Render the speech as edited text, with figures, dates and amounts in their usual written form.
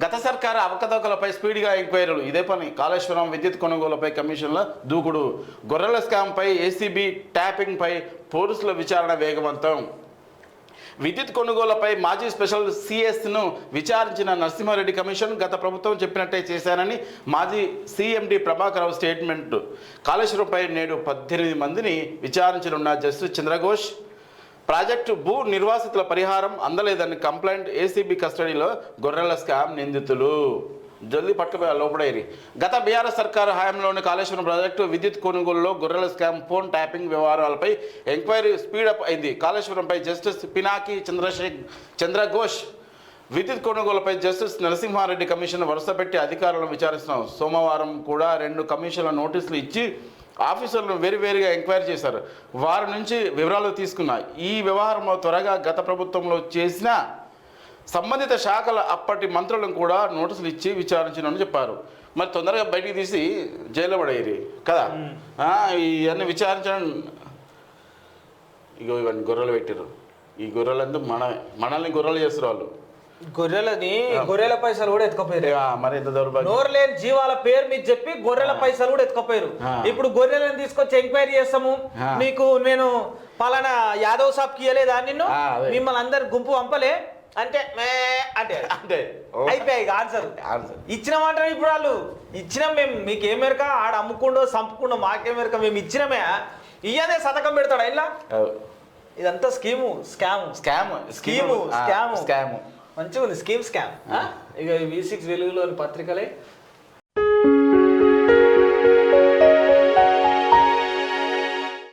గత సర్కారు అవకతవకలపై స్పీడ్గా ఎంక్వైరీలు, ఇదే పని. కాళేశ్వరం విద్యుత్ కొనుగోలుపై కమిషన్ల దూకుడు, గొర్రెల స్కామ్పై ఏసీబీ ట్యాపింగ్పై పోలీసుల విచారణ వేగవంతం. విద్యుత్ కొనుగోలుపై మాజీ స్పెషల్ సిఎస్ను విచారించిన నరసింహారెడ్డి కమిషన్ గత ప్రభుత్వం చెప్పినట్టే చేశానని మాజీ సిఎండి ప్రభాకర్ స్టేట్మెంట్. కాళేశ్వరంపై నేడు 18 మందిని విచారించనున్న జస్టిస్ చంద్రఘోష్. ప్రాజెక్టు భూ నిర్వాసితుల పరిహారం అందలేదని కంప్లైంట్, ఏసీబీ కస్టడీలో గొర్రెల స్కామ్ నిందితులు. జల్దీ పట్టుకుపోయా లోపడేరి. గత బీఆర్ఎస్ సర్కారు హయాంలోని కాళేశ్వరం ప్రాజెక్టు విద్యుత్ కొనుగోలులో గొర్రెల స్కామ్, ఫోన్ ట్యాపింగ్ వ్యవహారాలపై ఎంక్వైరీ స్పీడప్ అయింది. కాళేశ్వరంపై జస్టిస్ పినాకి చంద్రఘోష్, విద్యుత్ కొనుగోలుపై జస్టిస్ నరసింహారెడ్డి కమిషన్ వరుసపెట్టి అధికారులను విచారిస్తున్నాం. సోమవారం కూడా 2 కమిషన్ల నోటీసులు ఇచ్చి ఆఫీసర్లను వేరువేరుగా ఎంక్వైరీ చేశారు. వారి నుంచి వివరాలు తీసుకున్నారు. ఈ వ్యవహారంలో త్వరగా గత ప్రభుత్వంలో చేసిన సంబంధిత శాఖల అప్పటి మంత్రులను కూడా నోటీసులు ఇచ్చి విచారించినని చెప్పారు. మరి తొందరగా బయటికి తీసి జైల్లో పడేది కదా. ఇవన్నీ విచారించడం. ఇగో ఇవన్నీ గొర్రెలు పెట్టారు. ఈ గొర్రెలంతా మనల్ని గొర్రెలు చేస్తారు వాళ్ళు. గొర్రెల పైసలు కూడా ఎత్తుకపోయారు. మరి ఎంత దౌర్భాగ్యం. నోరు లేని జీవాల పేరు మీద చెప్పి గొర్రెల పైసలు కూడా ఎత్తుకపోయారు. ఇప్పుడు గొర్రెలను తీసుకొచ్చి ఎంక్వైరీ చేస్తాము, మీకు నేను పలానా యాదవ్ సాబ్కి ఇవ్వలేదా నిన్ను, మిమ్మల్ని అందరు గుంపు పంపలే అంటే అంటే అంటే అయిపోయాయి ఆన్సర్ ఇచ్చినామంటారు. ఇప్పుడు వాళ్ళు ఇచ్చినాం మేము, మీకేం మేరక ఆడ అమ్ముకుండో సంపుకుండో మాకేం మేరక, మేము ఇచ్చినామే ఇయ్యదే శతకం పెడతాడు ఇలా. ఇదంతా స్కామ్ మంచిగా ఉంది. Scheme scam. ఇక V6 వెలుగులోని పత్రికలే